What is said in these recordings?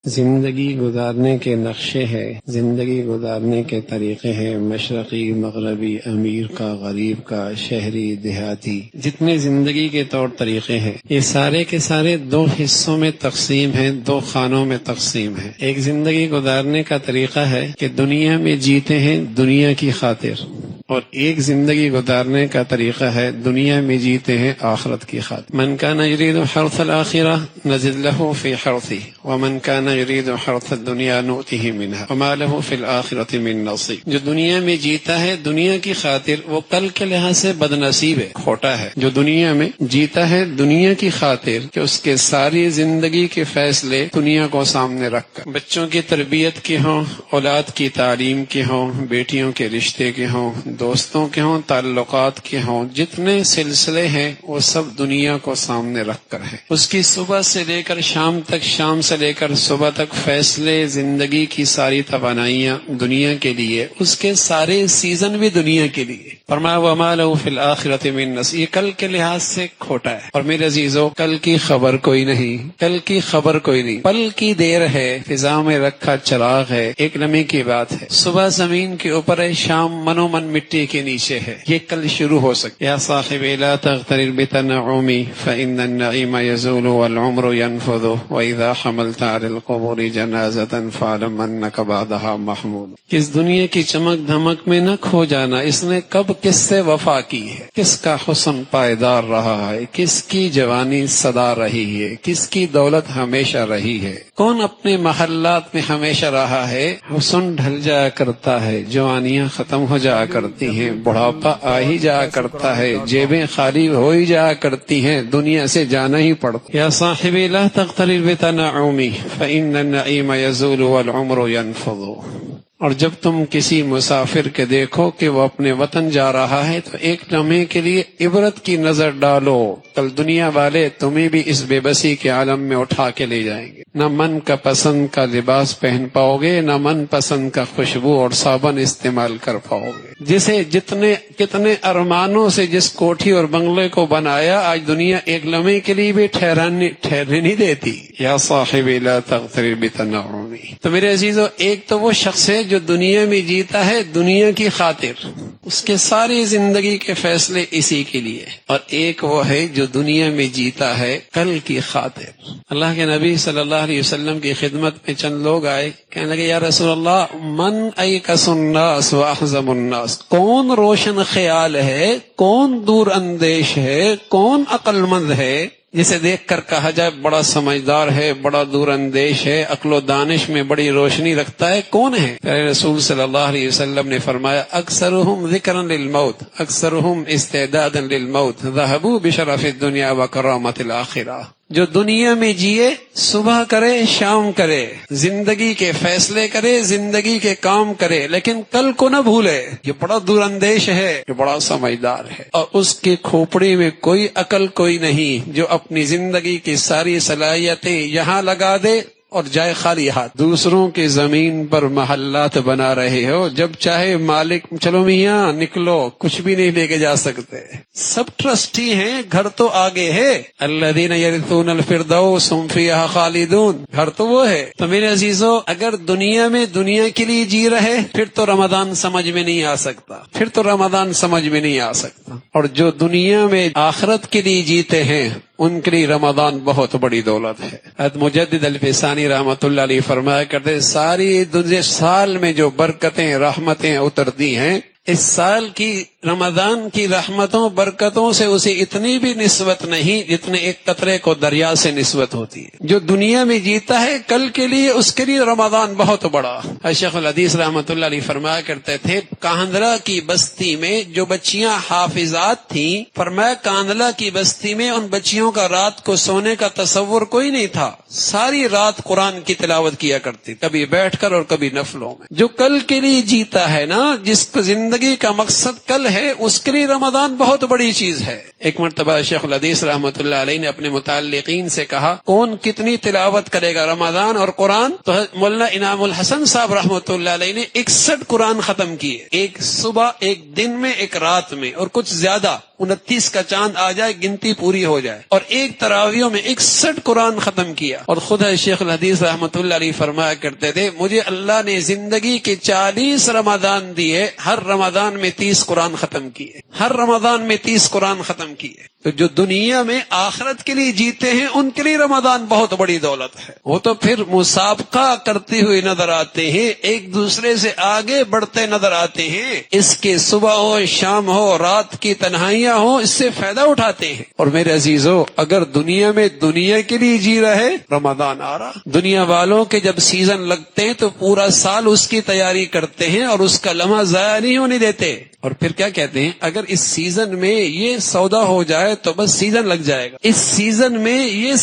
زندگی گزارنے کے نقشے ہیں، زندگی گزارنے کے طریقے ہیں، مشرقی، مغربی، امیر کا، غریب کا، شہری، دیہاتی، جتنے زندگی کے طور طریقے ہیں یہ سارے کے سارے دو حصوں میں تقسیم ہیں، دو خانوں میں تقسیم ہیں۔ ایک زندگی گزارنے کا طریقہ ہے کہ دنیا میں جیتے ہیں دنیا کی خاطر، اور ایک زندگی گزارنے کا طریقہ ہے دنیا میں جیتے ہیں آخرت کی خاطر۔ من کان یرید حرث الآخرہ نزد له فی حرثہ ومن کان یرید حرث الدنیا نؤتہ منہا وما له فی الآخرۃ من نصیب۔ جو دنیا میں جیتا ہے دنیا کی خاطر وہ کل کے لحاظ سے بد نصیب ہے، کھوٹا ہے۔ جو دنیا میں جیتا ہے دنیا کی خاطر کہ اس کے ساری زندگی کے فیصلے دنیا کو سامنے رکھ کر، بچوں کی تربیت کے ہوں، اولاد کی تعلیم کے ہوں، بیٹیوں کے رشتے کے ہوں، دوستوں کے ہوں، تعلقات کے ہوں، جتنے سلسلے ہیں وہ سب دنیا کو سامنے رکھ کر ہیں۔ اس کی صبح سے لے کر شام تک، شام سے لے کر صبح تک فیصلے، زندگی کی ساری توانائیاں دنیا کے لیے، اس کے سارے سیزن بھی دنیا کے لیے۔ فرمایا وما له فی الآخرۃ من نصیب، یہ کل کے لحاظ سے کھوٹا ہے۔ اور میرے عزیزو، کل کی خبر کوئی نہیں، کل کی خبر کوئی نہیں، پل کی دیر ہے، فضا میں رکھا چراغ ہے، ایک لمحے کی بات ہے۔ صبح زمین کے اوپر ہے، شام منو من مٹی کے نیچے ہے، یہ کل شروع ہو سکتا۔ یا صاحب لا تغترر بتنعمی فإن النعیم یزول والعمر ينفذ وإذا حملت على القبور جنازة فاعلم أنك بعدها محمود۔ کس دنیا کی چمک دھمک میں نہ کھو جانا، اس نے کب کس سے وفا کی ہے، کس کا حسن پائیدار رہا ہے، کس کی جوانی سدا رہی ہے، کس کی دولت ہمیشہ رہی ہے، کون اپنے محلات میں ہمیشہ رہا ہے۔ حسن ڈھل جایا کرتا ہے، جوانیاں ختم ہو جایا کرتی ہیں، بڑھاپا آ ہی جایا کرتا ہے، جیبیں خالی ہو ہی جایا کرتی ہیں، دنیا سے جانا ہی پڑتا۔ یا صاحبی لا تغترر بتنعمی فإن النعیم یزول والعمر ينفذ۔ اور جب تم کسی مسافر کے دیکھو کہ وہ اپنے وطن جا رہا ہے تو ایک لمحے کے لیے عبرت کی نظر ڈالو، کل دنیا والے تمہیں بھی اس بے بسی کے عالم میں اٹھا کے لے جائیں گے۔ نہ من کا پسند کا لباس پہن پاؤ گے، نہ من پسند کا خوشبو اور صابن استعمال کر پاؤ گے۔ جسے کتنے ارمانوں سے جس کوٹھی اور بنگلے کو بنایا، آج دنیا ایک لمحے کے لیے بھی ٹھہرنے نہیں دیتی۔ یا صاحبی لا تغترر بتنعمی۔ تو میرے عزیزو، ایک تو وہ شخص ہے جو دنیا میں جیتا ہے دنیا کی خاطر، اس کے ساری زندگی کے فیصلے اسی کے لیے، اور ایک وہ ہے جو دنیا میں جیتا ہے کل کی خاطر۔ اللہ کے نبی صلی اللہ علیہ وسلم کی خدمت میں چند لوگ آئے، کہنے لگے یا رسول اللہ، من ایکس الناس واحزم الناس، کون روشن خیال ہے، کون دور اندیش ہے، کون عقل مند ہے جسے دیکھ کر کہا جائے بڑا سمجھدار ہے، بڑا دور اندیش ہے، عقل و دانش میں بڑی روشنی رکھتا ہے، کون ہے؟ پیارے رسول صلی اللہ علیہ وسلم نے فرمایا اکثرهم ذکرا للموت اکثرهم استعدادا للموت ذهبوا بشرف الدنیا وکرامت الآخرہ۔ جو دنیا میں جیے، صبح کرے شام کرے، زندگی کے فیصلے کرے، زندگی کے کام کرے، لیکن کل کو نہ بھولے۔ یہ بڑا دور اندیش ہے، یہ بڑا سمجھدار ہے، اور اس کی کھوپڑی میں کوئی عقل کوئی نہیں جو اپنی زندگی کی ساری صلاحیتیں یہاں لگا دے اور جائے خالی ہاتھ۔ دوسروں کی زمین پر محلات بنا رہے ہو، جب چاہے مالک چلو میاں نکلو، کچھ بھی نہیں لے کے جا سکتے۔ سب ٹرسٹی ہیں، گھر تو آگے ہے۔ الذین یرثون الفردوس هم فیہا خالدون، گھر تو وہ ہے۔ تو میرے عزیزو، اگر دنیا میں دنیا کے لیے جی رہے پھر تو رمضان سمجھ میں نہیں آ سکتا، پھر تو رمضان سمجھ میں نہیں آ سکتا۔ اور جو دنیا میں آخرت کے لیے جیتے ہیں ان کے لیے رمضان بہت بڑی دولت ہے۔ حضرت مجدد الفسانی رحمۃ اللہ علیہ فرمایا کرتے، ساری دنیا سال میں جو برکتیں رحمتیں اترتی ہیں، اس سال کی رمضان کی رحمتوں برکتوں سے اسے اتنی بھی نسبت نہیں جتنے ایک قطرے کو دریا سے نسبت ہوتی ہے۔ جو دنیا میں جیتا ہے کل کے لیے، اس کے لیے رمضان بہت بڑا۔ شیخ الحدیث رحمۃ اللہ علیہ فرمایا کرتے تھے، کاندھلہ کی بستی میں جو بچیاں حافظات تھیں، فرمایا کاندھلہ کی بستی میں ان بچیوں کا رات کو سونے کا تصور کوئی نہیں تھا، ساری رات قرآن کی تلاوت کیا کرتی، کبھی بیٹھ کر اور کبھی نفلوں میں۔ جو کل کے لیے جیتا ہے نا، جس کو زندگی کا مقصد کل ہے اس کے لیے رمضان بہت بڑی چیز ہے۔ ایک مرتبہ شیخ الحدیث رحمۃ اللہ علیہ نے اپنے متعلقین سے کہا کون کتنی تلاوت کرے گا رمضان اور قرآن؟ تو مولانا انعام الحسن صاحب رحمۃ اللہ علیہ نے 61 قرآن ختم کیے، ایک صبح، ایک دن میں، ایک رات میں، اور کچھ زیادہ 29 کا چاند آ جائے، گنتی پوری ہو جائے، اور ایک تراویوں میں 61 قرآن ختم کیا۔ اور خود شیخ الحدیث رحمۃ اللہ علیہ فرمایا کرتے تھے مجھے اللہ نے زندگی کے 40 رمضان دیے، ہر رمضان میں 30 قرآن ختم کیے، ہر رمضان میں 30 قرآن ختم کیے۔ تو جو دنیا میں آخرت کے لیے جیتے ہیں ان کے لیے رمضان بہت بڑی دولت ہے۔ وہ تو پھر مسابقہ کرتے ہوئے نظر آتے ہیں، ایک دوسرے سے آگے بڑھتے نظر آتے ہیں، اس کے صبح ہو، شام ہو، رات کی تنہائیاں ہو، اس سے فائدہ اٹھاتے ہیں۔ اور میرے عزیزو، اگر دنیا میں دنیا کے لیے جی رہے، رمضان آ رہا، دنیا والوں کے جب سیزن لگتے ہیں تو پورا سال اس کی تیاری کرتے ہیں اور اس کا لمحہ ضائع نہیں ہونے دیتے۔ اور پھر کیا کہتے ہیں، اگر اس سیزن میں یہ سودا ہو جائے تو بس سیزن لگ جائے گا، اس سیزن میں یہ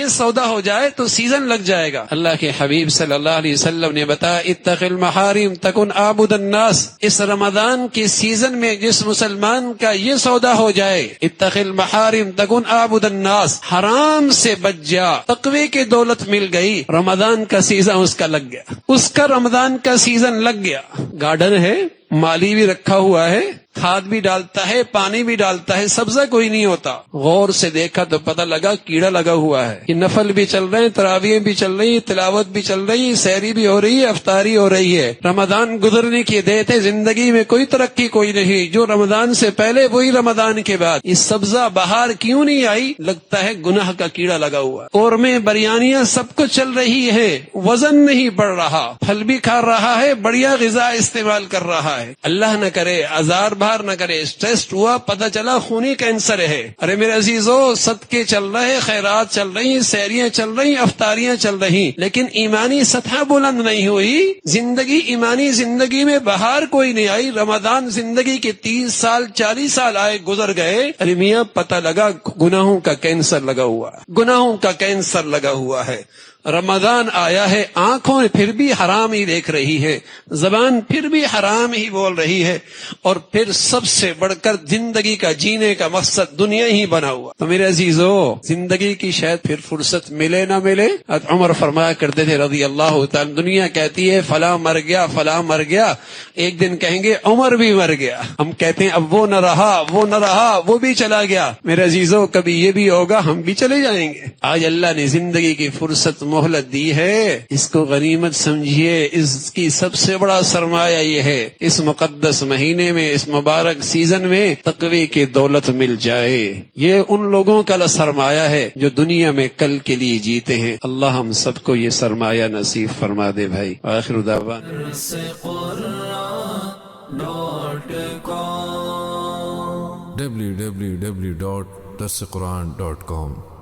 سودا ہو جائے تو سیزن لگ جائے گا۔ اللہ کے حبیب صلی اللہ علیہ وسلم نے بتایا اتق المحارم تکن عابد الناس، اس رمضان کے سیزن میں جس مسلمان کا یہ سودا ہو جائے، اتق المحارم تکن عابد الناس، حرام سے بچ جا، تقوی کی دولت مل گئی، رمضان کا سیزن اس کا لگ گیا، اس کا رمضان کا سیزن لگ گیا۔ گارڈن ہے، مالی بھی رکھا ہوا ہے، کھاد بھی ڈالتا ہے، پانی بھی ڈالتا ہے، سبزہ کوئی نہیں ہوتا، غور سے دیکھا تو پتہ لگا کیڑا لگا ہوا ہے۔ یہ نفل بھی چل رہے ہیں، تراویح بھی چل رہی ہے، تلاوت بھی چل رہی ہے، سحری بھی ہو رہی ہے، افطاری ہو رہی ہے، رمضان گزرنے کی دیت ہے، زندگی میں کوئی ترقی کوئی نہیں، جو رمضان سے پہلے وہی رمضان کے بعد۔ یہ سبزہ بہار کیوں نہیں آئی؟ لگتا ہے گناہ کا کیڑا لگا ہوا، قورمے بریانیاں سب کچھ چل رہی ہے، وزن نہیں بڑھ رہا، پھل بھی کھا رہا ہے، بڑھیا غذا استعمال کر رہا ہے۔ اللہ نہ کرے آزار بھار نہ کرے، اسٹریس ہوا، پتہ چلا خونی کینسر ہے۔ ارے میرے عزیزو، صدقے چل رہے، خیرات چل رہی، سحریاں چل رہی، افطاریاں چل رہی، لیکن ایمانی سطح بلند نہیں ہوئی، زندگی ایمانی زندگی میں بہار کوئی نہیں آئی۔ رمضان زندگی کے 30 سال 40 سال آئے گزر گئے، ارے میاں پتہ لگا گناہوں کا کینسر لگا ہوا ہے، گناہوں کا کینسر لگا ہوا ہے۔ رمضان آیا ہے، آنکھوں پھر بھی حرام ہی دیکھ رہی ہے، زبان پھر بھی حرام ہی بول رہی ہے، اور پھر سب سے بڑھ کر زندگی کا جینے کا مقصد دنیا ہی بنا ہوا۔ تو میرے عزیزو، زندگی کی شاید پھر فرصت ملے نہ ملے، عمر فرمایا کرتے تھے رضی اللہ تعالی، دنیا کہتی ہے فلاں مر گیا، فلاں مر گیا، ایک دن کہیں گے عمر بھی مر گیا، ہم کہتے ہیں اب وہ نہ رہا، وہ نہ رہا، وہ بھی چلا گیا۔ میرے عزیزو، کبھی یہ بھی ہوگا ہم بھی چلے جائیں گے۔ آج اللہ نے زندگی کی فرصت مہلت دی ہے، اس کو غنیمت سمجھیے، اس کی سب سے بڑا سرمایہ یہ ہے اس مقدس مہینے میں، اس مبارک سیزن میں تقوی کی دولت مل جائے۔ یہ ان لوگوں کا سرمایہ ہے جو دنیا میں کل کے لیے جیتے ہیں۔ اللہ ہم سب کو یہ سرمایہ نصیب فرما دے بھائی۔ آخر دعوانا www.darsequran.com